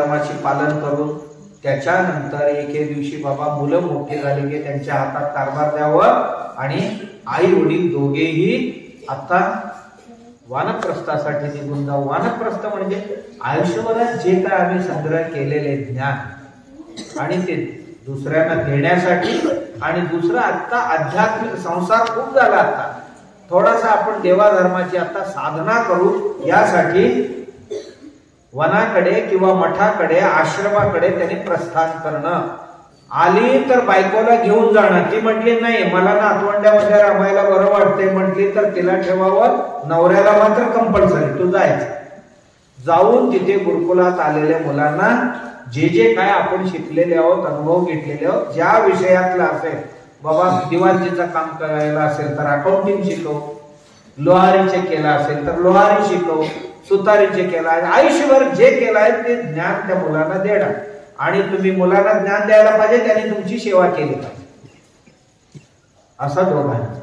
धर्माची पालन करून त्याच्यानंतर एके दिवशी बाबा मुलं मोठी झाली की त्यांच्या हातात कारभार द्यावं आणि आई वडील दोघेही आता वानप्रस्थासाठी निघून जाऊ। वानप्रस्थ म्हणजे आयुष्यभरात जे काय आम्ही संग्रह केलेले ज्ञान आणि ते दुसऱ्यांना देण्यासाठी आणि दुसरा आता आध्यात्मिक संसार खूप झाला, आता थोडासा आपण देवा धर्माची आता साधना करू यासाठी वनाकडे किंवा मठाकडे आश्रमाकडे त्यांनी प्रस्थान करणं। आली तर बायकोला घेऊन जाणं, ती म्हटली नाही मला नातवंड्यामध्ये रामायला बरं वाटतंय म्हटली तर तिला ठेवावं, नवऱ्याला मात्र कंपल्सरी तू जायचं। जाऊन तिथे गुरुकुलात आलेल्या मुलांना जे जे काय आपण शिकलेले आहोत, अनुभव घेतलेले आहोत, ज्या विषयातला असेल बाबा दिवाणजीचं काम करायला असेल तर अकाउंटिंग शिकव, लोहारीचे केला असेल तर लोहारी शिकव, सुतारीचे केला, आयुष्यभर जे केलं आहे ते ज्ञान त्या मुलांना देणं आणि तुम्ही मुलांना ज्ञान द्यायला पाहिजे, त्यांनी तुमची सेवा केली पाहिजे, असा दोघांचा